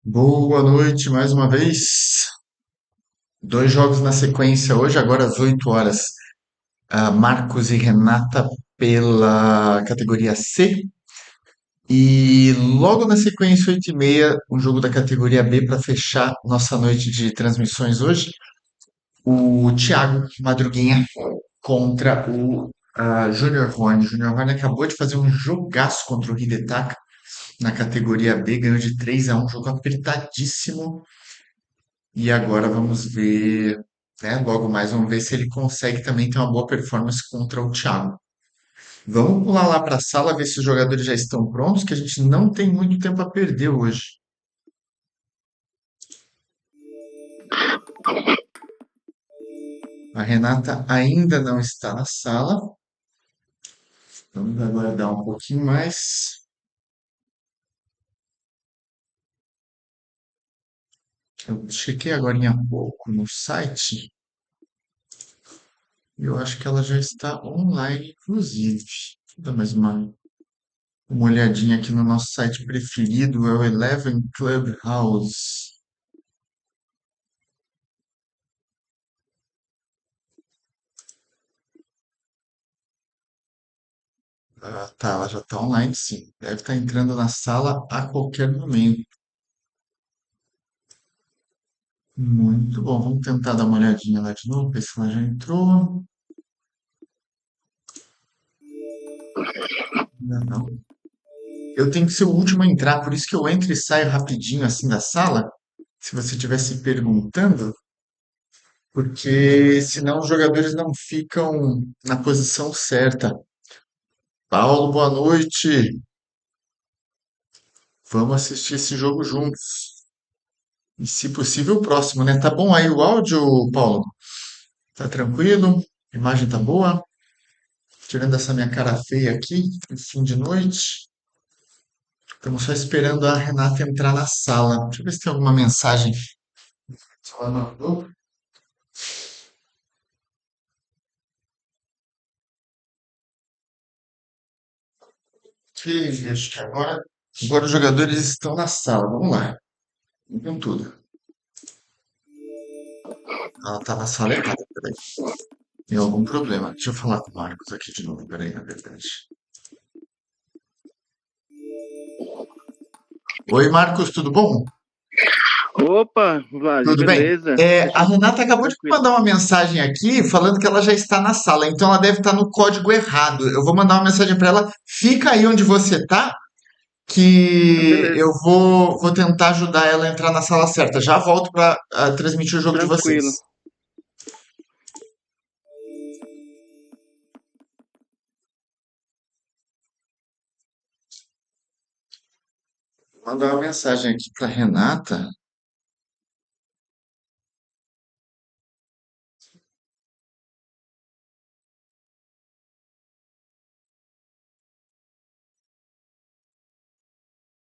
Boa noite mais uma vez. Dois jogos na sequência hoje, agora às 8 horas. Marcos e Renata pela categoria C. E logo na sequência, 8h30, um jogo da categoria B para fechar nossa noite de transmissões hoje. O Thiago Madruguinha contra o Junior Horn. Junior Horn acabou de fazer um jogaço contra o Hidetaka na categoria B, ganhou de 3-1, jogo apertadíssimo. E agora vamos ver, né? Logo mais, vamos ver se ele consegue também ter uma boa performance contra o Thiago. Vamos pular lá para a sala, ver se os jogadores já estão prontos, que a gente não tem muito tempo a perder hoje. A Renata ainda não está na sala. Vamos aguardar um pouquinho mais. Eu chequei agora há pouco no site e eu acho que ela já está online, inclusive. Vou dar mais uma olhadinha aqui no nosso site preferido, é o Eleven Clubhouse. Tá, ela já está online, sim. Deve estar entrando na sala a qualquer momento. Muito bom. Vamos tentar dar uma olhadinha lá de novo, ver se ela já entrou. Ainda não. Eu tenho que ser o último a entrar, por isso que eu entro e saio rapidinho assim da sala, se você estiver se perguntando, porque senão os jogadores não ficam na posição certa. Paulo, boa noite. Vamos assistir esse jogo juntos. E se possível, o próximo, né? Tá bom aí o áudio, Paulo? Tá tranquilo? A imagem tá boa? Tirando essa minha cara feia aqui, no fim de noite. Estamos só esperando a Renata entrar na sala. Deixa eu ver se tem alguma mensagem que ela mandou. Que acho que agora os jogadores estão na sala. Vamos lá. Vamos com tudo. Ela tá na sala errada. Peraí. Tem algum problema. Deixa eu falar com o Marcos aqui de novo. Peraí, na verdade. Oi, Marcos, tudo bom? Opa, Vlad, Tudo bem? beleza? A Deixa eu. Renata acabou de me Tranquilo. mandar uma mensagem aqui falando que ela já está na sala, então ela deve estar no código errado. Eu vou mandar uma mensagem para ela. Fica aí onde você está, Ah, que beleza, eu vou tentar ajudar ela a entrar na sala certa. Já volto para transmitir o jogo de tranquilo. vocês. Vou mandar uma mensagem aqui para Renata.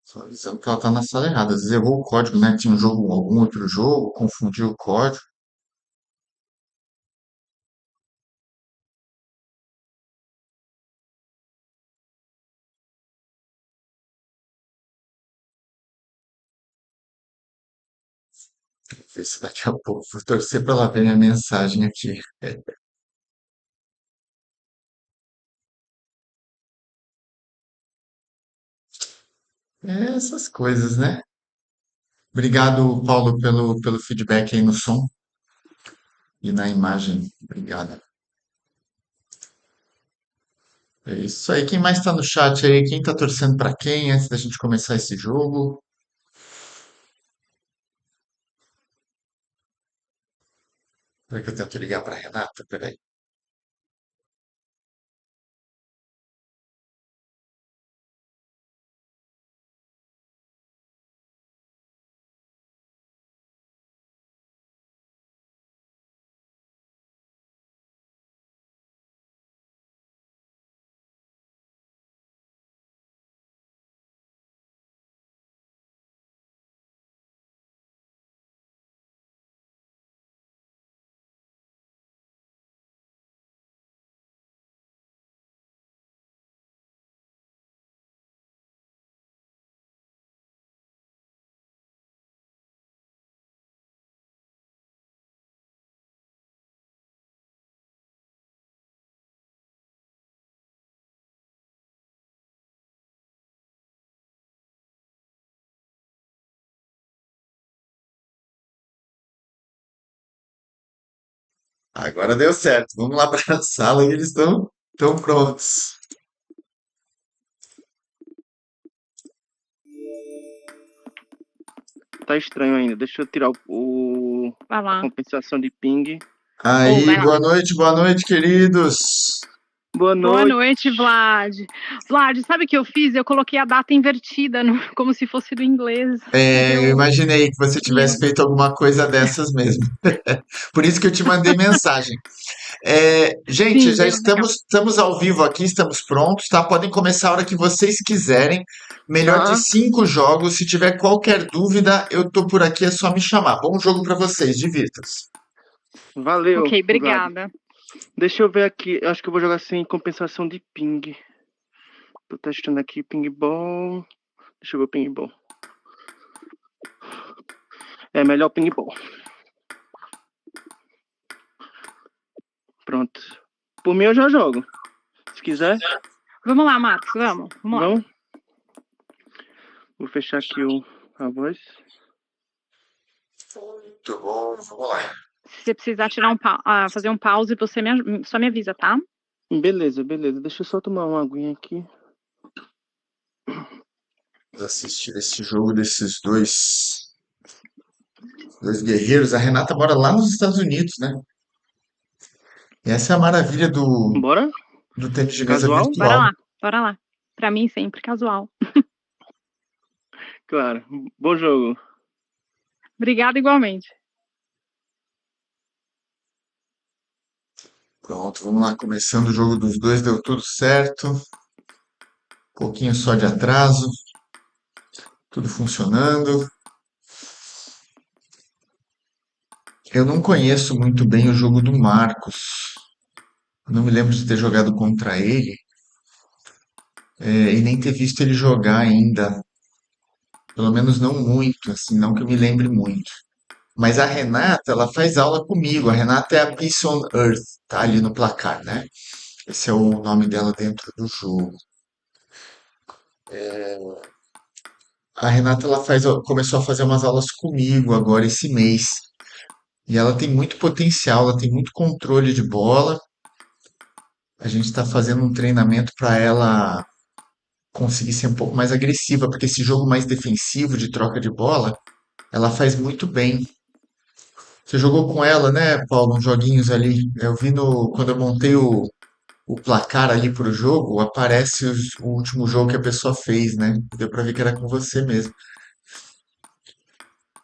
Só avisando que ela está na sala errada. Às vezes errou o código, né? Tinha um jogo, algum outro jogo, confundiu o código. Ver se daqui a pouco vou torcer para ela ver minha mensagem aqui. É essas coisas, né? Obrigado, Paulo, pelo feedback aí no som e na imagem. Obrigado. É isso aí. Quem mais está no chat aí? Quem está torcendo para quem antes da gente começar esse jogo? Será que eu tento ligar para Renata? Peraí. Agora deu certo. Vamos lá para a sala e eles estão prontos. Tá estranho ainda. Deixa eu tirar Vai a lá. compensação de ping. Vai Aí, lá. boa noite, queridos. Boa Boa noite. noite, Vlad. Vlad, sabe o que eu fiz? Eu coloquei a data invertida, como se fosse do inglês. Eu imaginei que você tivesse E- feito alguma coisa dessas mesmo. Por isso que eu te mandei mensagem. Gente, Sim, já bem legal. estamos ao vivo aqui, estamos prontos, tá? Podem começar a hora que vocês quiserem. Melhor de Tá, 5 jogos. Se tiver qualquer dúvida, eu tô por aqui, é só me chamar. Bom jogo para vocês, divirtam-se. valeu, Ok, Vlad. obrigada. Deixa eu ver aqui. Eu acho que eu vou jogar sem compensação de ping. Tô testando aqui ping ball. Deixa eu ver o ping ball. É melhor ping ball. Pronto. Por mim eu já jogo. Se quiser, Vamos lá, Marcos, vamos lá. vamos. Vou fechar aqui a voz. Muito bom, vamos lá. Se você precisar fazer um pause, você só me avisa, tá? Beleza, beleza. Deixa eu só tomar uma aguinha aqui. Vamos assistir esse jogo desses dois guerreiros. A Renata mora lá nos Estados Unidos, né? E essa é a maravilha Bora? do tênis de mesa Casual? virtual. Bora lá. Pra mim, sempre casual. Claro. Bom jogo. Obrigada igualmente. Pronto, vamos lá, começando o jogo dos dois, deu tudo certo. Um pouquinho só de atraso. Tudo funcionando. Eu não conheço muito bem o jogo do Marcos. Não me lembro de ter jogado contra ele. E nem ter visto ele jogar ainda. Pelo menos não muito, assim, não que eu me lembre muito. Mas a Renata, ela faz aula comigo. A Renata é a Peace on Earth, tá ali no placar, né? Esse é o nome dela dentro do jogo. A Renata, começou a fazer umas aulas comigo agora esse mês. E ela tem muito potencial, ela tem muito controle de bola. A gente está fazendo um treinamento para ela conseguir ser um pouco mais agressiva, porque esse jogo mais defensivo de troca de bola, ela faz muito bem. Você jogou com ela, né, Paulo, uns joguinhos ali. Eu vi quando eu montei o placar ali pro jogo, aparece o último jogo que a pessoa fez, né? Deu pra ver que era com você mesmo.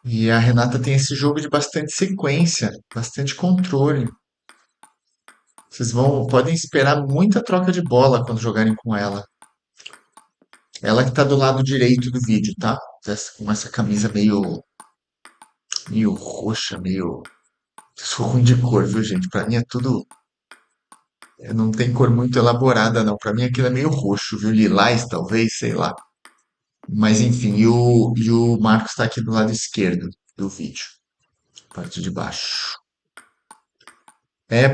E a Renata tem esse jogo de bastante sequência, bastante controle. Podem esperar muita troca de bola quando jogarem com ela. Ela que tá do lado direito do vídeo, tá? Com essa camisa meio roxa, meio. Sou ruim de cor, viu, gente? Pra mim é tudo. Não tem cor muito elaborada, não. Pra mim aquilo é meio roxo, viu? Lilás, talvez, sei lá. Mas enfim, e o Marcos tá aqui do lado esquerdo do vídeo, parte de baixo.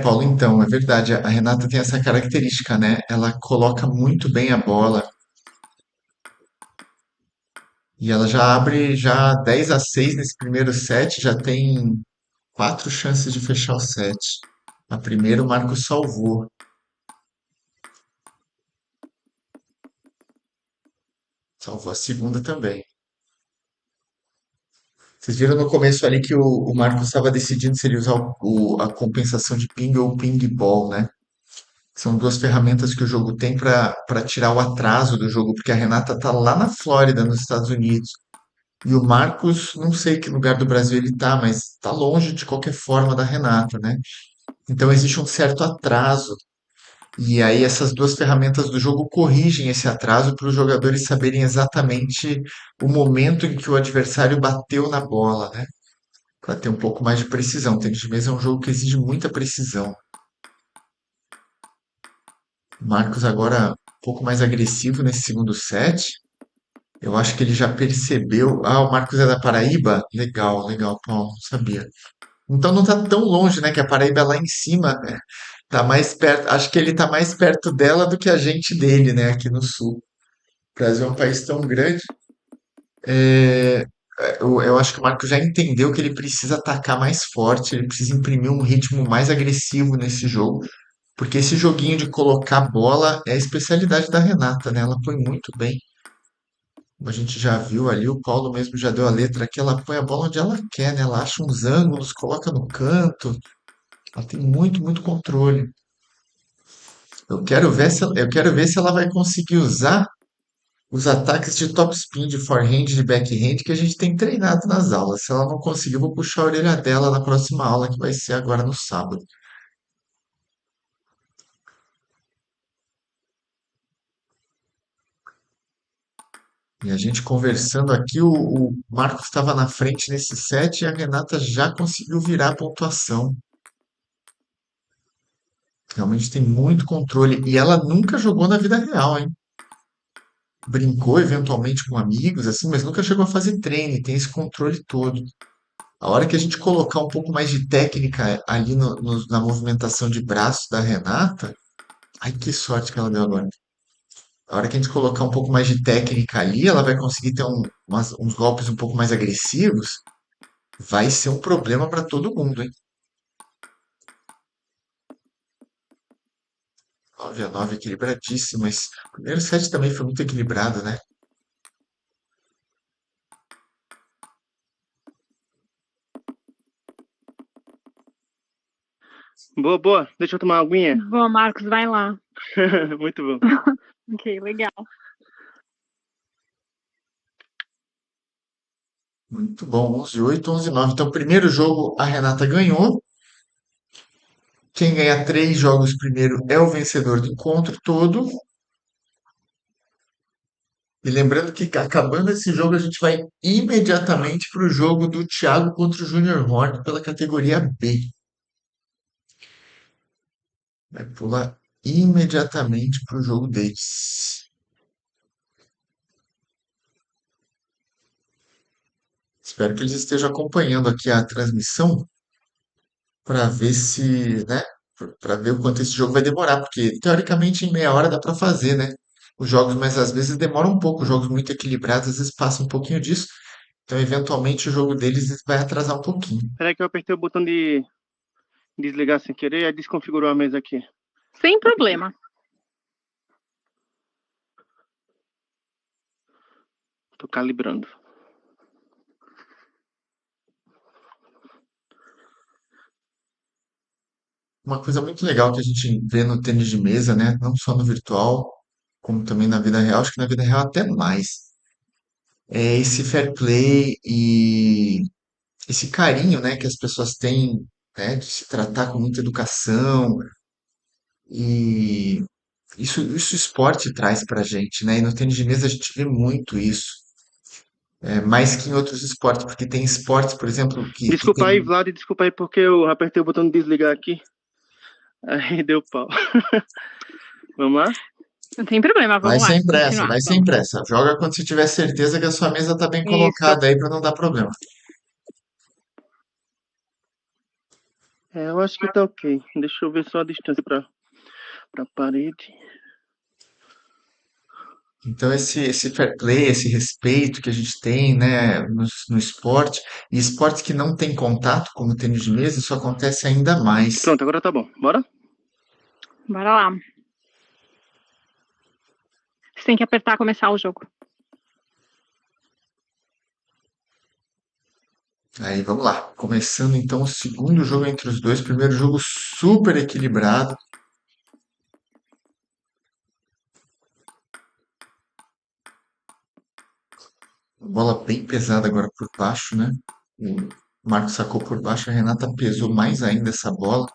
Paulo, então, é verdade. A Renata tem essa característica, né? Ela coloca muito bem a bola e ela já abre já 10-6 nesse primeiro set, já tem 4 chances de fechar o set. A primeira o Marcos salvou. Salvou a segunda também. Vocês viram no começo ali que o Marcos estava decidindo se ele usar a compensação de ping ou o ping ball, né? São duas ferramentas que o jogo tem para tirar o atraso do jogo, porque a Renata tá lá na Flórida, nos Estados Unidos. E o Marcos, não sei que lugar do Brasil ele tá, mas tá longe de qualquer forma da Renata, né? Então existe um certo atraso. E aí essas duas ferramentas do jogo corrigem esse atraso para os jogadores saberem exatamente o momento em que o adversário bateu na bola, né? Para ter um pouco mais de precisão. Tênis de mesa é um jogo que exige muita precisão. Marcos agora um pouco mais agressivo nesse segundo set. Eu acho que ele já percebeu. Ah, o Marcos é da Paraíba? Legal, legal, Paulo, não sabia. Então não tá tão longe, né? Que a Paraíba é lá em cima, né? Tá mais perto. Acho que ele tá mais perto dela do que a gente dele, né? Aqui no sul. O Brasil é um país tão grande. Eu acho que o Marco já entendeu que ele precisa atacar mais forte, ele precisa imprimir um ritmo mais agressivo nesse jogo, porque esse joguinho de colocar bola é a especialidade da Renata, né? Ela põe muito bem. Como a gente já viu ali, o Paulo mesmo já deu a letra aqui, ela põe a bola onde ela quer, né? Ela acha uns ângulos, coloca no canto. Ela tem muito, muito controle. Eu quero ver se ela vai conseguir usar os ataques de top spin, de forehand, de backhand que a gente tem treinado nas aulas. Se ela não conseguir, eu vou puxar a orelha dela na próxima aula, que vai ser agora no sábado. E a gente conversando aqui, o Marcos estava na frente nesse set e a Renata já conseguiu virar a pontuação. Realmente tem muito controle. E ela nunca jogou na vida real, hein? Brincou eventualmente com amigos, assim, mas nunca chegou a fazer treino e tem esse controle todo. A hora que a gente colocar um pouco mais de técnica ali na movimentação de braço da Renata, ai que sorte que ela deu agora. A hora que a gente colocar um pouco mais de técnica ali, ela vai conseguir ter uns golpes um pouco mais agressivos. Vai ser um problema para todo mundo, hein? 9-9 equilibradíssimo, mas o primeiro set também foi muito equilibrado, né? Boa, boa. Deixa eu tomar uma aguinha. Boa, Marcos, vai lá. Muito bom. Ok, legal. Muito bom, 11-8, 11-9. Então, primeiro jogo a Renata ganhou. Quem ganhar 3 jogos primeiro é o vencedor do encontro todo. E lembrando que acabando esse jogo, a gente vai imediatamente para o jogo do Thiago contra o Junior Horn pela categoria B. Vai pular imediatamente para o jogo deles. Espero que eles estejam acompanhando aqui a transmissão para ver se, né, para ver o quanto esse jogo vai demorar, porque teoricamente em meia hora dá para fazer, né? Os jogos, mas às vezes demoram um pouco, jogos muito equilibrados, às vezes passa um pouquinho disso. Então, eventualmente, o jogo deles vai atrasar um pouquinho. Peraí que eu apertei o botão de desligar sem querer e desconfigurou a mesa aqui. Sem problema. Tô calibrando. Uma coisa muito legal que a gente vê no tênis de mesa, né? Não só no virtual, como também na vida real, acho que na vida real até mais. É esse fair play e esse carinho, né, que as pessoas têm, né, de se tratar com muita educação e isso o esporte traz pra gente, né? E no tênis de mesa a gente vê muito isso, mais que em outros esportes, porque tem esportes, por exemplo, que Desculpa aí, tem. Vlad, desculpa aí porque eu apertei o botão de desligar aqui. Aí deu pau. Vamos lá? Não tem problema, Vai vamos lá, sem pressa, continuar. vai sem Vamos. pressa. Joga quando você tiver certeza que a sua mesa tá bem Isso. colocada aí pra não dar problema. Eu acho que tá ok. Deixa eu ver só a distância pra parede. Então, esse fair play, esse respeito que a gente tem, né, no esporte, e esportes que não tem contato, como o tênis de mesa, isso acontece ainda mais. Pronto, agora tá bom. Bora? Bora lá. Você tem que apertar começar o jogo. Aí, vamos lá. Começando então o segundo jogo entre os dois. Primeiro jogo super equilibrado. Bola bem pesada agora por baixo, né? O Marcos sacou por baixo, a Renata pesou mais ainda essa bola.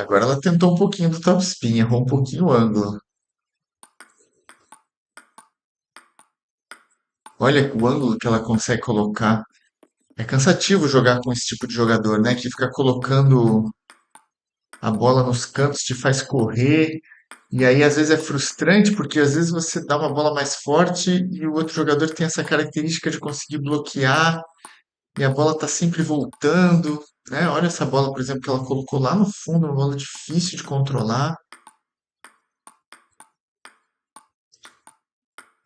Agora ela tentou um pouquinho do topspin, errou um pouquinho o ângulo. Olha o ângulo que ela consegue colocar. É cansativo jogar com esse tipo de jogador, né? Que fica colocando a bola nos cantos, te faz correr. E aí às vezes é frustrante, porque às vezes você dá uma bola mais forte e o outro jogador tem essa característica de conseguir bloquear e a bola tá sempre voltando, né? Olha essa bola, por exemplo, que ela colocou lá no fundo, uma bola difícil de controlar.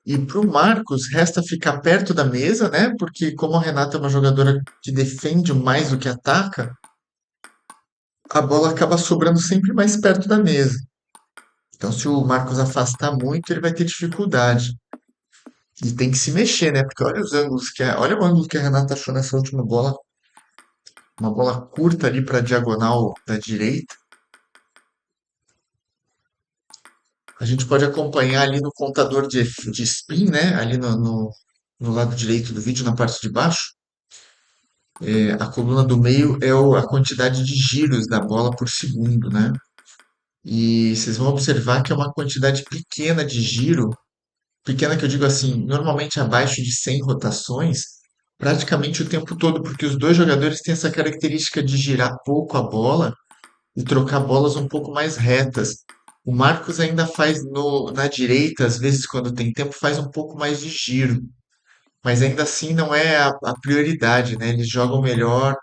E para o Marcos, resta ficar perto da mesa, né? Porque como a Renata é uma jogadora que defende mais do que ataca, a bola acaba sobrando sempre mais perto da mesa. Então, se o Marcos afastar muito, ele vai ter dificuldade. E tem que se mexer, né? Porque olha os ângulos olha o ângulo que a Renata achou nessa última bola. Uma bola curta ali para a diagonal da direita. A gente pode acompanhar ali no contador de spin, né? Ali no lado direito do vídeo, na parte de baixo. A coluna do meio é a quantidade de giros da bola por segundo, né? E vocês vão observar que é uma quantidade pequena de giro, pequena que eu digo assim, normalmente abaixo de 100 rotações, praticamente o tempo todo, porque os dois jogadores têm essa característica de girar pouco a bola e trocar bolas um pouco mais retas. O Marcos ainda faz na direita, às vezes quando tem tempo, faz um pouco mais de giro, mas ainda assim não é a prioridade, né? Eles jogam melhor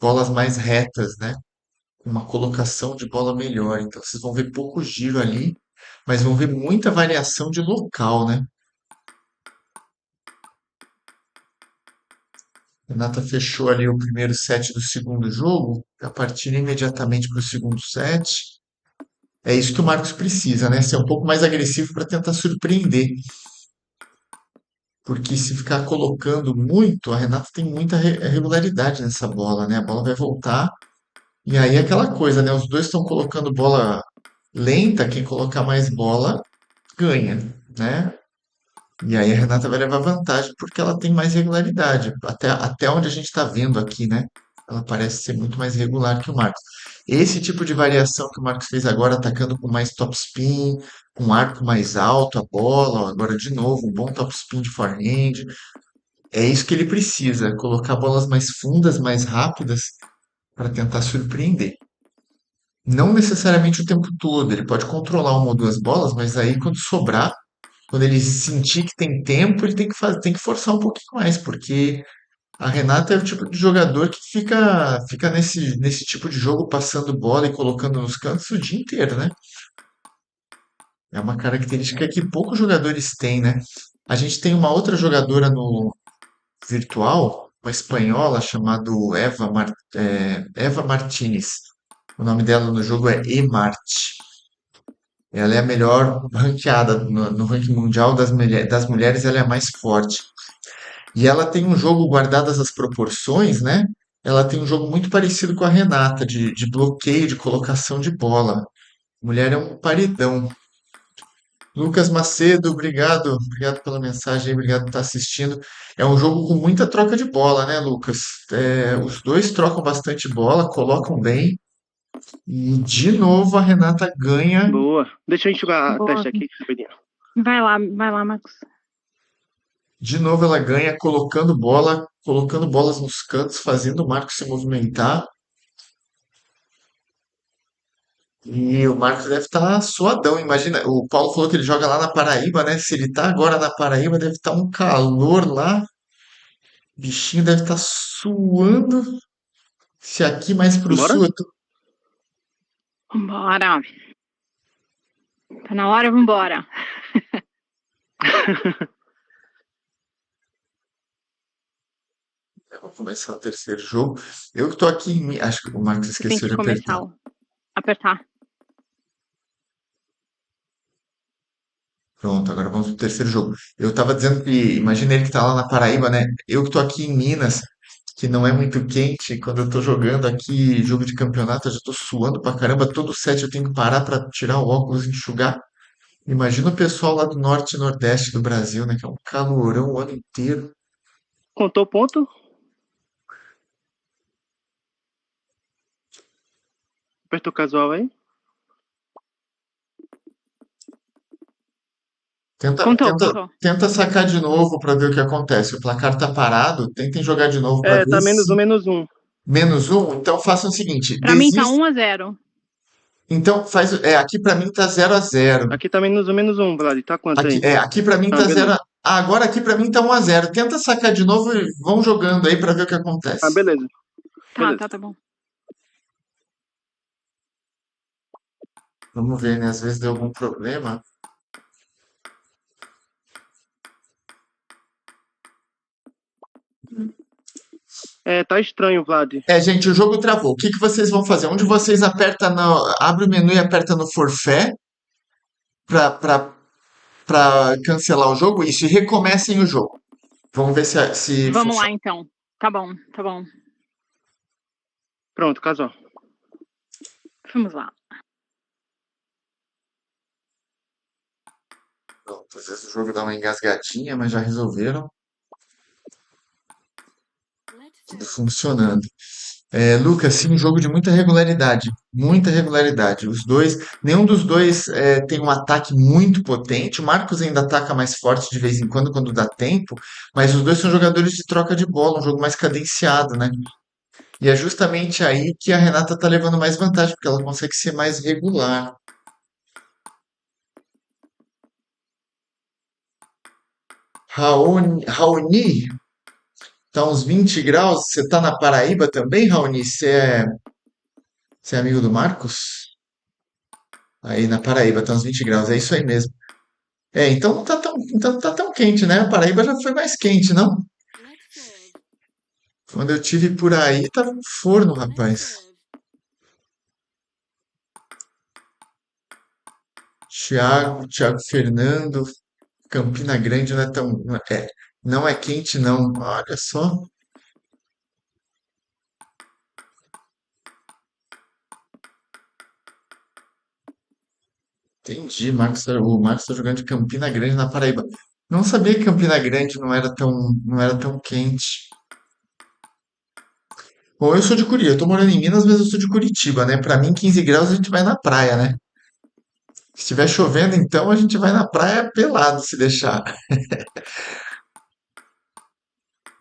bolas mais retas, né? Uma colocação de bola melhor. Então vocês vão ver pouco giro ali, mas vão ver muita variação de local, né? Renata fechou ali o primeiro set do segundo jogo, a partir imediatamente para o segundo set. É isso que o Marcos precisa, né? Ser um pouco mais agressivo para tentar surpreender. Porque se ficar colocando muito, a Renata tem muita regularidade nessa bola, né? A bola vai voltar. E aí é aquela coisa, né? Os dois estão colocando bola lenta, quem colocar mais bola ganha, né? E aí a Renata vai levar vantagem porque ela tem mais regularidade. Até onde a gente está vendo aqui, né? Ela parece ser muito mais regular que o Marcos. Esse tipo de variação que o Marcos fez agora, atacando com mais topspin, com um arco mais alto a bola, ó, agora de novo, um bom topspin de forehand. É isso que ele precisa, colocar bolas mais fundas, mais rápidas, para tentar surpreender. Não necessariamente o tempo todo, ele pode controlar uma ou duas bolas, mas aí quando sobrar, quando ele sentir que tem tempo, ele tem que forçar um pouquinho mais, porque a Renata é o tipo de jogador que fica nesse tipo de jogo passando bola e colocando nos cantos o dia inteiro, né? É uma característica que poucos jogadores têm, né? A gente tem uma outra jogadora no virtual, uma espanhola chamada Eva Martinez. O nome dela no jogo é Emart. Ela é a melhor ranqueada no ranking mundial das mulheres, ela é a mais forte. E ela tem um jogo, guardadas as proporções, né? Ela tem um jogo muito parecido com a Renata, de bloqueio, de colocação de bola. Mulher é um paredão. Lucas Macedo, obrigado. Obrigado pela mensagem, obrigado por estar assistindo. É um jogo com muita troca de bola, né, Lucas? Os dois trocam bastante bola, colocam bem. E de novo a Renata ganha. Boa. Deixa eu enxugar a Boa. testa aqui, rapidinho. Vai lá, Marcos. De novo ela ganha colocando bola, colocando bolas nos cantos, fazendo o Marcos se movimentar. E o Marcos deve estar suadão. Imagina, o Paulo falou que ele joga lá na Paraíba, né? Se ele tá agora na Paraíba, deve estar um calor lá. O bichinho deve estar suando. Se aqui mais pro Bora? sul, Vambora. Tá na hora, vambora. eu vou começar o terceiro jogo. Eu que tô aqui acho que o Marcos Você tem esqueceu que de apertar. apertar. Pronto, agora vamos pro terceiro jogo. Eu tava dizendo que, imagina ele que tá lá na Paraíba, né? Eu que tô aqui em Minas, que não é muito quente, quando eu tô jogando aqui jogo de campeonato, eu já tô suando pra caramba. Todo set eu tenho que parar pra tirar o óculos e enxugar. Imagina o pessoal lá do norte e nordeste do Brasil, né? Que é um calorão o ano inteiro. Contou o ponto? Apertou casual aí? Contou. Tenta sacar de novo pra ver o que acontece. O placar tá parado, tentem jogar de novo pra ver Tá se menos um. menos um. Então façam o seguinte, Pra mim tá desista. 1-0. Então aqui pra mim tá 0-0. Aqui tá menos um, Vlad. Tá quanto aí? Aqui pra mim tá 0 beleza. agora aqui pra mim tá 1-0. Tenta sacar de novo e vão jogando aí pra ver o que acontece. Beleza. Tá bom. Vamos ver, né? Às vezes deu algum problema. Tá estranho, Vlad. Gente, o jogo travou. O que que vocês vão fazer? Onde vocês apertam abre o menu e aperta no forfait para cancelar o jogo? Isso, e recomecem o jogo. Vamos ver se Vamos lá, funciona. então. Tá bom, tá bom. Pronto, casou. Vamos lá. Pronto, às vezes o jogo dá uma engasgadinha, mas já resolveram. Tudo funcionando. Lucas, sim, um jogo de muita regularidade. Muita regularidade. Os dois, nenhum dos dois tem um ataque muito potente. O Marcos ainda ataca mais forte de vez em quando dá tempo, mas os dois são jogadores de troca de bola, um jogo mais cadenciado, né? E é justamente aí que a Renata tá levando mais vantagem, porque ela consegue ser mais regular. Raoni, tá uns 20 graus. Você tá na Paraíba também, Raoni? Você é amigo do Marcos? Aí na Paraíba tá uns 20 graus, é isso aí mesmo. Então não tá tão quente, né? A Paraíba já foi mais quente, não? Quando eu tive por aí, tava um forno, rapaz. Thiago Fernando, Campina Grande não é tão. Não é quente, não. Olha só. Entendi, o Marcos tá jogando de Campina Grande na Paraíba. Não sabia que Campina Grande não era tão quente. Bom, eu sou de Curitiba, eu tô morando em Minas, mas eu sou de Curitiba, né? Pra mim, 15 graus a gente vai na praia, né? Se estiver chovendo, então a gente vai na praia pelado, se deixar.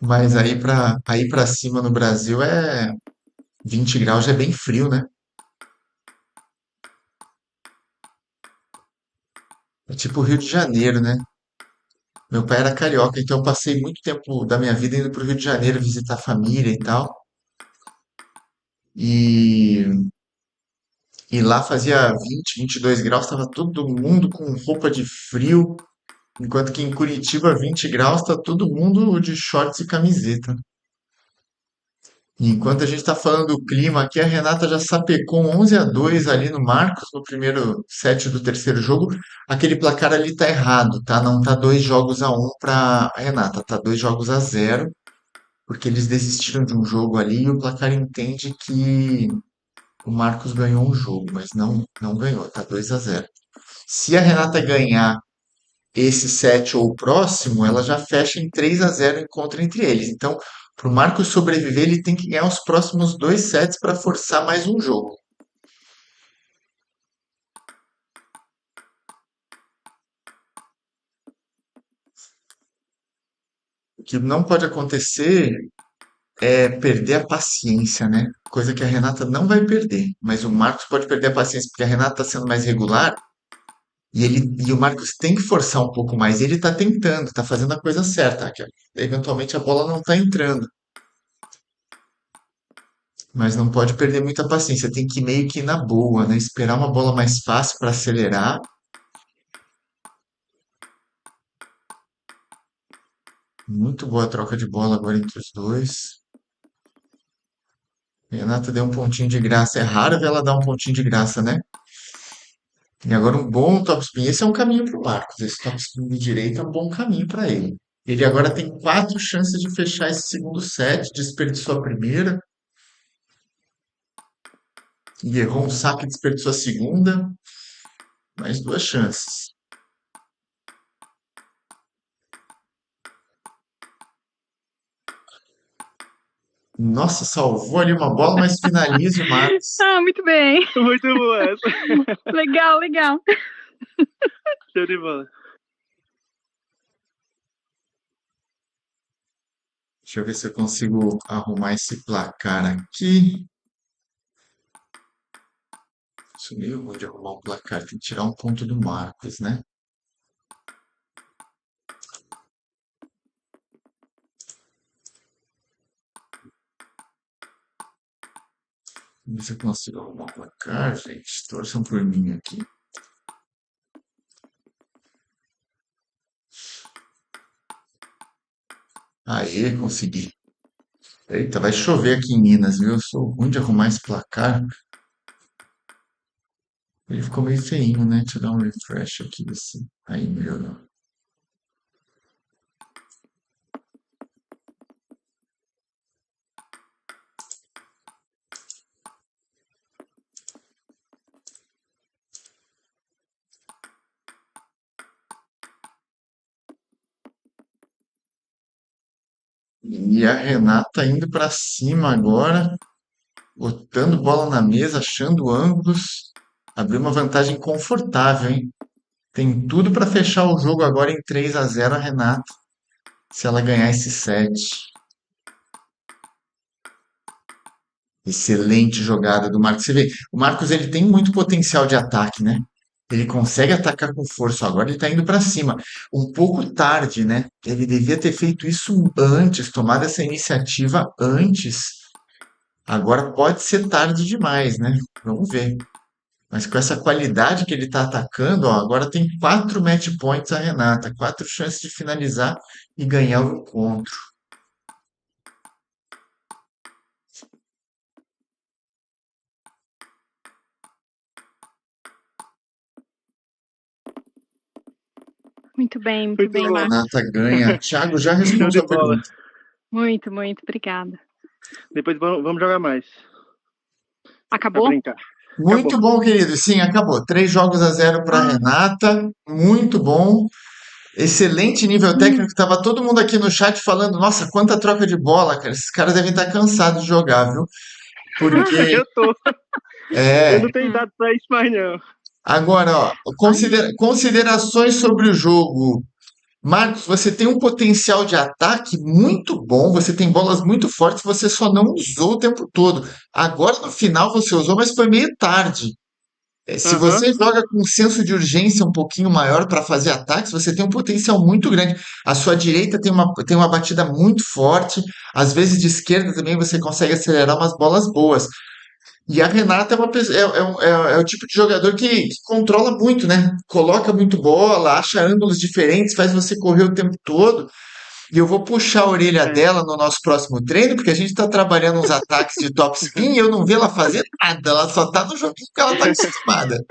Mas aí pra cima no Brasil 20 graus já é bem frio, né? É tipo o Rio de Janeiro, né? Meu pai era carioca, então eu passei muito tempo da minha vida indo pro Rio de Janeiro visitar a família e tal. E, e lá fazia 20, 22 graus, tava todo mundo com roupa de frio, enquanto que em Curitiba, 20 graus, tá todo mundo de shorts e camiseta. E enquanto a gente está falando do clima aqui, a Renata já sapecou 11-2 ali no Marcos, no primeiro set do terceiro jogo. Aquele placar ali tá errado, tá? Não tá 2 jogos a 1 para Renata, tá 2 jogos a 0, porque eles desistiram de um jogo ali e o placar entende que o Marcos ganhou um jogo, mas não ganhou, tá 2-0. Se a Renata ganhar esse set ou o próximo, ela já fecha em 3-0 o encontro entre eles. Então, para o Marcos sobreviver, ele tem que ganhar os próximos 2 sets para forçar mais um jogo. O que não pode acontecer é perder a paciência, né? Coisa que a Renata não vai perder. Mas o Marcos pode perder a paciência, porque a Renata está sendo mais regular e o Marcos tem que forçar um pouco mais. Ele está tentando, está fazendo a coisa certa. Que eventualmente a bola não está entrando. Mas não pode perder muita paciência, tem que ir meio que na boa, né? Esperar uma bola mais fácil para acelerar. Muito boa a troca de bola agora entre os dois. Renata deu um pontinho de graça. É raro ver ela dar um pontinho de graça, né? E agora um bom topspin. Esse é um caminho para o Marcos. Esse topspin de direita é um bom caminho para ele. Ele agora tem 4 chances de fechar esse segundo set. Desperdiçou a primeira. E errou um saque e desperdiçou a segunda. Mais 2 chances. Nossa, salvou ali uma bola, mas finaliza o Marcos. Muito bem. Muito boa essa. Legal, legal. Show de bola. Deixa eu ver se eu consigo arrumar esse placar aqui. Isso é meio ruim de arrumar um placar. Tem que tirar um ponto do Marcos, né? Vamos ver se eu consigo arrumar um placar, gente. Torçam por mim aqui. Aê, consegui. Eita, vai chover aqui em Minas, viu? Eu sou ruim de arrumar esse placar. Ele ficou meio feinho, né? Deixa eu dar um refresh aqui desse. Aí melhorou. E a Renata indo pra cima agora, botando bola na mesa, achando ângulos. Abriu uma vantagem confortável, hein? Tem tudo para fechar o jogo agora em 3-0 a Renata, se ela ganhar esse set. Excelente jogada do Marcos. Você vê, o Marcos ele tem muito potencial de ataque, né? Ele consegue atacar com força. Agora ele tá indo para cima. Um pouco tarde, né? Ele devia ter feito isso antes, tomado essa iniciativa antes. Agora pode ser tarde demais, né? Vamos ver. Mas com essa qualidade que ele está atacando, ó, agora tem 4 match points a Renata, 4 chances de finalizar e ganhar o encontro. Muito bem, Muito bom. Marcos. Renata ganha. Thiago, já Show respondeu de a bola. pergunta. Muito, muito, obrigada. Depois vamos jogar mais. Pra Acabou? brincar. Muito Acabou. bom, querido. Sim, acabou. 3 jogos a 0 para Renata. Muito bom. Excelente nível técnico. Tava todo mundo aqui no chat falando, nossa, quanta troca de bola, cara. Esses caras devem estar cansados de jogar, viu? Porque Eu tô. Eu é. não tenho idade pra isso mais, não. Agora, ó, considerações sobre o jogo. Marcos, você tem um potencial de ataque muito bom, você tem bolas muito fortes, você só não usou o tempo todo. Agora no final você usou, mas foi meio tarde. Se Aham. você joga com um senso de urgência um pouquinho maior para fazer ataques, você tem um potencial muito grande. A sua direita tem uma batida muito forte, às vezes de esquerda também você consegue acelerar umas bolas boas. E a Renata é, uma, é o tipo de jogador que controla muito, né? Coloca muito bola, acha ângulos diferentes, faz você correr o tempo todo. E eu vou puxar a orelha É. dela no nosso próximo treino, porque a gente está trabalhando uns ataques de top spin e eu não vi ela fazer nada. Ela só tá no joguinho que ela tá acostumada.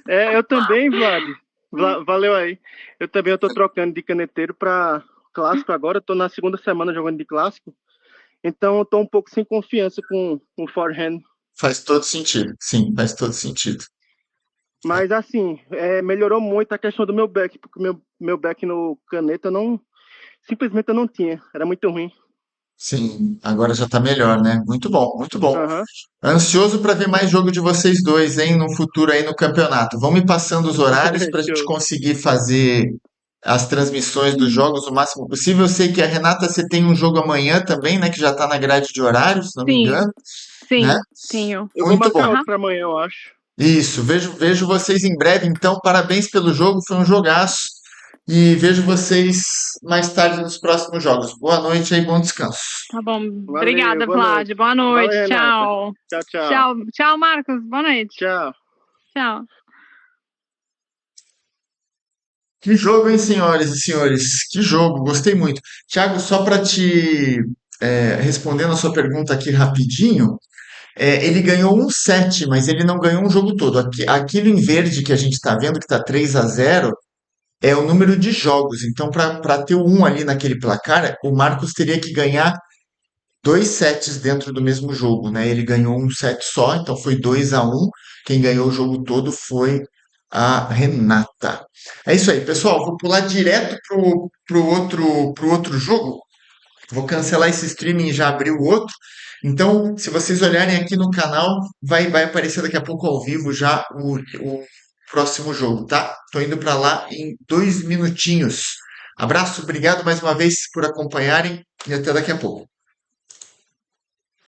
Eu também, Vlad. Valeu aí. Eu tô trocando de caneteiro pra clássico agora. Eu tô na segunda semana jogando de clássico. Então eu tô um pouco sem confiança com o forehand. Faz todo sentido. Sim, faz todo sentido. Mas assim, melhorou muito a questão do meu back, porque meu back no caneta simplesmente eu não tinha. Era muito ruim. Sim, agora já tá melhor, né? Muito bom, muito bom. Aham. Ansioso para ver mais jogo de vocês dois, hein, no futuro aí no campeonato. Vão me passando os horários para a gente Show. conseguir fazer as transmissões dos jogos o máximo possível. Eu sei que a Renata, você tem um jogo amanhã também, né, que já tá na grade de horários, se não me Sim, engano, né? sim, tenho. Eu vou Muito bom. marcar Aham. outro pra amanhã, eu acho. Isso, vejo vocês em breve, então, parabéns pelo jogo, foi um jogaço. E vejo vocês mais tarde nos próximos jogos. Boa noite e bom descanso. Tá bom. Valeu, Obrigada, boa Vlad. noite. Boa noite. Valeu, Renata. Tchau. Tchau, tchau. Tchau. Tchau, Marcos. Boa noite. Tchau. Tchau. Que jogo, hein, senhoras e senhores? Que jogo, gostei muito. Thiago, só para te respondendo a sua pergunta aqui rapidinho, ele ganhou um set, mas ele não ganhou um jogo todo. Aquilo em verde que a gente está vendo, que está 3-0, é o número de jogos. Então, para ter o 1 ali naquele placar, o Marcos teria que ganhar 2 sets dentro do mesmo jogo, né? Ele ganhou um set só, então foi 2-1. Quem ganhou o jogo todo foi a Renata. É isso aí, pessoal. Vou pular direto pro outro jogo. Vou cancelar esse streaming e já abrir o outro. Então, se vocês olharem aqui no canal, vai aparecer daqui a pouco ao vivo já o próximo jogo, tá? Tô indo para lá em 2 minutinhos. Abraço, obrigado mais uma vez por acompanharem e até daqui a pouco.